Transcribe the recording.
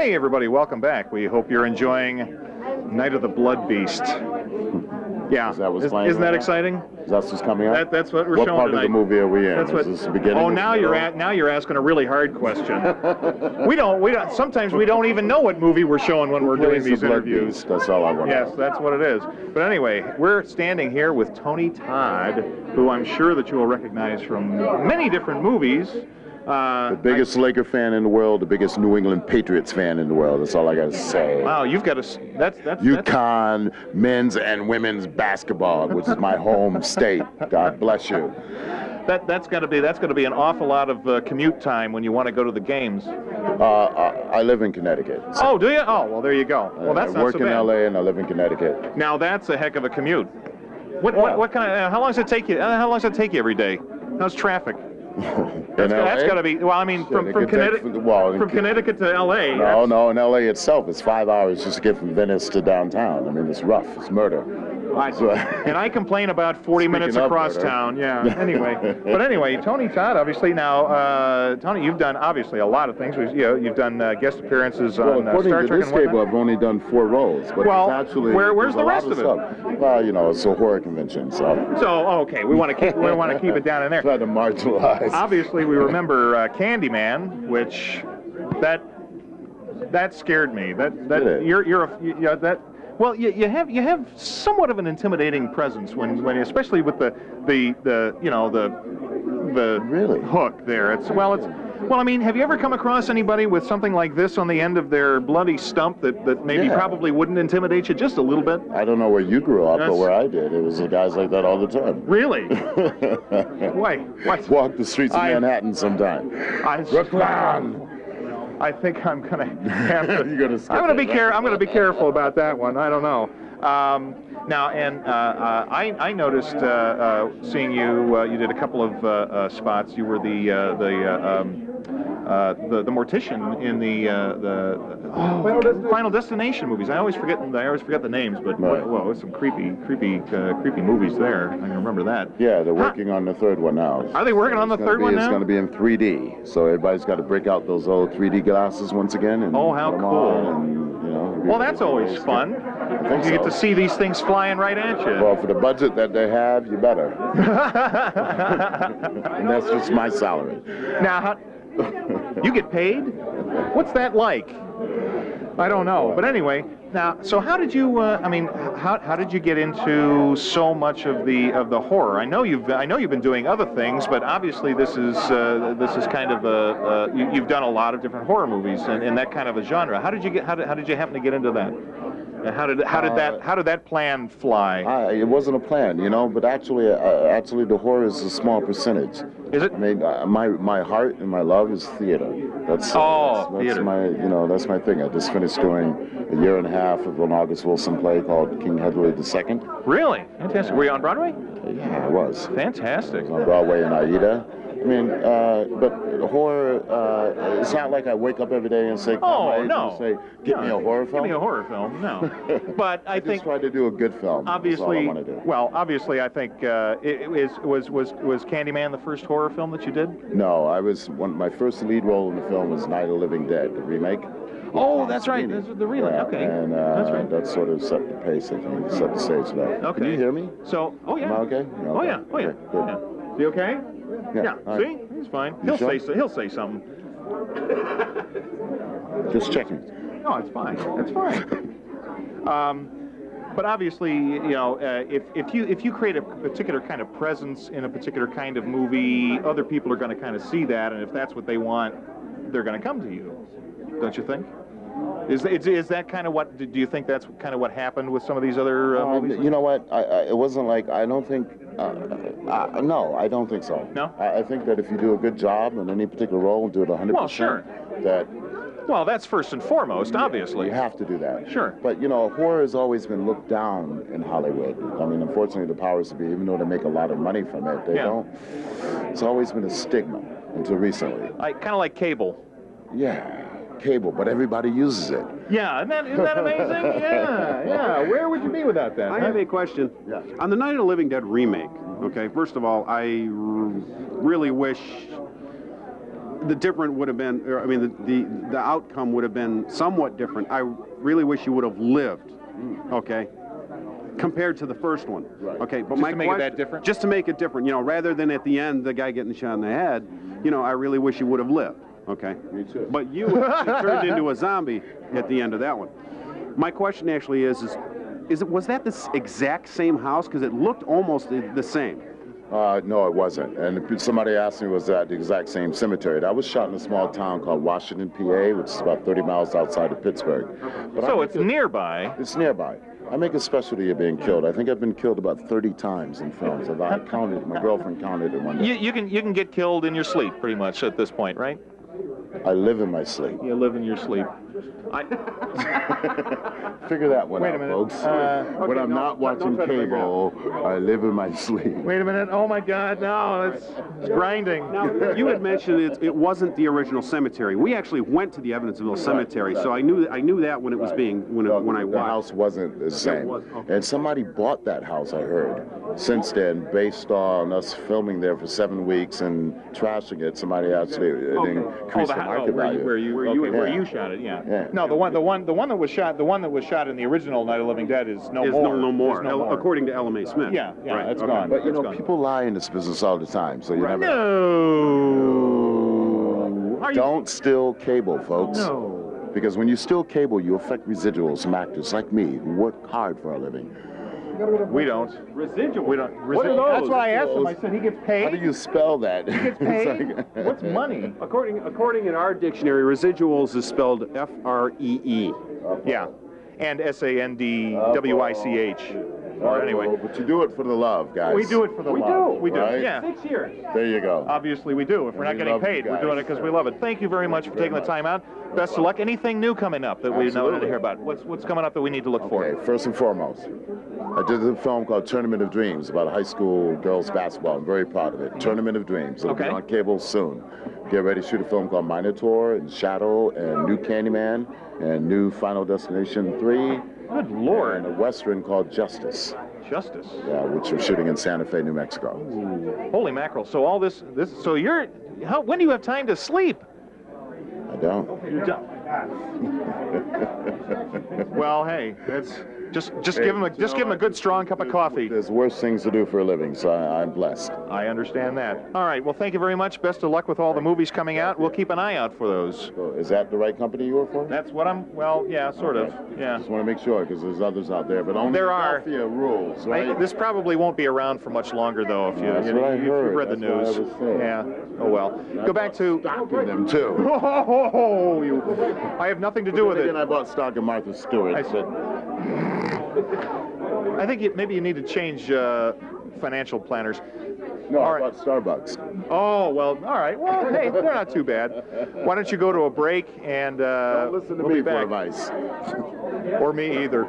Hey everybody, welcome back. We hope you're enjoying Night of the Blood Beast. Yeah, isn't that exciting? That's what's coming up. That's what we're what showing part tonight. Of the movie are we in? That's Is this the beginning? Oh, now you're asking a really hard question. we don't. Sometimes we don't even know what movie we're showing when we're doing these interviews. That's all I want. Yes, that's what it is. But anyway, we're standing here with Tony Todd, who I'm sure that you will recognize from many different movies. The biggest Laker fan in the world, the biggest New England Patriots fan in the world. That's all I got to say. Wow, you've got to. That's UConn men's and women's basketball, which is my home state. God bless you. That's got to be an awful lot of commute time when you want to go to the games. I live in Connecticut. So oh, do you? Oh, well, there you go. Well, that's not so bad. I work in LA and I live in Connecticut. Now that's a heck of a commute. What kind of? How long does it take you? How long does it take you every day? How's traffic? That's got to be. Well, I mean, from Connecticut to L.A. No, in L.A. itself, it's 5 hours just to get from Venice to downtown. I mean, it's rough. It's murder. And I complain about 40 minutes across town. Yeah. Anyway, Tony Todd. Obviously, now, Tony, you've done obviously a lot of things. You've done guest appearances on Star Trek and whatnot. According to this table, I've only done 4 roles. But well, it's actually, where's the rest of it? Well, you know, it's a horror convention, so. Okay, we want to keep it down in there. Try to marginalize. Obviously, we remember Candyman, which that scared me. Well, you have somewhat of an intimidating presence when especially with the really? hook there. Well, I mean, have you ever come across anybody with something like this on the end of their bloody stump that maybe probably wouldn't intimidate you just a little bit? I don't know where you grew up, but where I did, it was guys like that all the time. Really? Why? Walk the streets of Manhattan sometime. Brooklyn! I think I'm gonna have to. I'm gonna be careful about that one. I don't know. Now, and I noticed seeing you. You did a couple of spots. You were the mortician in the Final Destination movies. I always forget the names, but whoa, some creepy movies there. I can remember that. Yeah, they're working on the third one now. Are they working on the third one now? It's going to be in 3D, so everybody's got to break out those old 3D glasses once again. And how cool! Well, that's always fun. You get to see these things flying right at you. Well, for the budget that they have, you better. And that's just my salary. Now, you get paid? What's that like? I don't know. But anyway, now, so how did you? How did you get into so much of the horror? I know you've been doing other things, but obviously this is kind of you've done a lot of different horror movies and that kind of a genre. How did you happen to get into that? How did that plan fly? It wasn't a plan, but actually the horror is a small percentage. Is it? I mean, my heart and my love is theater. That's theater. That's my thing. I just finished doing a year and a half of an August Wilson play called King Hedwig II. Really? Fantastic. Were you on Broadway? Yeah, I was. Fantastic. I was on Broadway in Aida. I mean, but horror, it's not like I wake up every day and say, give me a horror film. Give me a horror film, no. But I think... just try to do a good film. Obviously, that's all I want to do. Well, obviously, I think, was Candyman the first horror film that you did? No, my first lead role in the film was Night of the Living Dead, the remake. Oh, that's right, the remake, okay. And that's right. That sort of set the pace, I think, set the stage for that. Okay. Can you hear me? So, oh yeah. Am I okay? Yeah, oh yeah, Good. Yeah. You okay? Yeah. Right. See, he's fine. He'll say something. Just checking. No, it's fine. It's fine. But obviously, if you create a particular kind of presence in a particular kind of movie, other people are going to kind of see that, and if that's what they want, they're going to come to you. Don't you think? Is that kind of what? Do you think that's kind of what happened with some of these other movies? You know what? It wasn't like I don't think. No, I don't think so. No. I think that if you do a good job in any particular role and do it 100%, well, sure. Well, that's first and foremost, obviously. You have to do that. Sure. But, horror has always been looked down in Hollywood. I mean, unfortunately, the powers that be, even though they make a lot of money from it, they don't. It's always been a stigma until recently. Kind of like cable. Yeah. Cable, but everybody uses it. Yeah, isn't that amazing? Yeah. Where would you be without that? I have a question. Yeah. On the Night of the Living Dead remake, okay, first of all, I really wish the different would have been, I mean, the outcome would have been somewhat different. I really wish you would have lived, okay, compared to the first one. Right. Okay, but Just my to make it question, that different? just to make it different, you know, rather than at the end the guy getting shot in the head, you know, I really wish you would have lived. Okay. Me too. But you actually turned into a zombie at the end of that one. My question actually is was that the exact same house? Because it looked almost the same. No, it wasn't. And somebody asked me, was that the exact same cemetery? That was shot in a small town called Washington, PA, which is about 30 miles outside of Pittsburgh. But So it's nearby. It's nearby. I make a specialty of being killed. I think I've been killed about 30 times in films. I counted. My girlfriend counted it one day. You can get killed in your sleep pretty much at this point, right? I live in my sleep. You live in your sleep. Figure that one Wait a out, minute. folks. When I'm not watching cable, I live in my sleep. Wait a minute. Oh my God! No, it's grinding. Now, you had mentioned it wasn't the original cemetery. We actually went to the Evansville Cemetery, so I knew that when it was being when I The watched. house wasn't the same. Okay. And somebody bought that house, I heard. Since then, based on us filming there for 7 weeks and trashing it, somebody actually increased the market value. where you shot it? Yeah. Yeah. No, the one that was shot in the original Night of the Living Dead is no more. No more. According to Ella Mae Smith. Yeah, Right, it's okay. gone. But you It's know, gone. people lie in this business all the time, so you never No. Are you? Don't steal cable, folks. No. Because when you steal cable, you affect residuals from actors like me who work hard for a living. We don't. Residual. We don't. What are those? That's what I asked him. I said he gets paid. How do you spell that? He gets paid. What's money? According in our dictionary, residuals is spelled F-R-E-E. Yeah, and SANDWICH. Or anyway, But you do it for the love, guys. we do it for the love. We do. right? Yeah. 6 years. There you go. Obviously, we do. If we're not We getting love you paid, we're guys. doing it because we love it. Thank you very much for taking the time out. Best of luck. Anything new coming up that we know to Absolutely. hear about? What's coming up that we need to look for? Okay, first and foremost, I did a film called Tournament of Dreams about high school girls basketball. I'm very proud of it. Tournament of Dreams. It'll be Okay. on cable soon. Get ready to shoot a film called Minotaur and Shadow and New Candyman and New Final Destination 3. Good Lord. And a Western called Justice, Justice. which we're shooting in Santa Fe, New Mexico. Holy mackerel. So all this, so when do you have time to sleep? I don't. Well, hey, that's just give him a good strong cup of coffee. There's worse things to do for a living, so I'm blessed. I understand that. All right. Well, thank you very much. Best of luck with all the movies coming out. We'll keep an eye out for those. So is that the right company you work for? That's what I'm. Well, yeah, sort of. Yeah. Just want to make sure because there's others out there, but only There are. Philadelphia rules, right? This probably won't be around for much longer, though. If That's what I you've heard. read the That's what I news. was saying. Yeah. Oh well. Go back to. Stock in them too. Oh, I have nothing to do with Again, it. I bought stock in Martha Stewart. I said. I think maybe you need to change financial planners. No, All I right. bought Starbucks. Oh, well, all right. Well, hey, they're not too bad. Why don't you go to a break and Don't listen to we'll me be for back. advice. Or me either.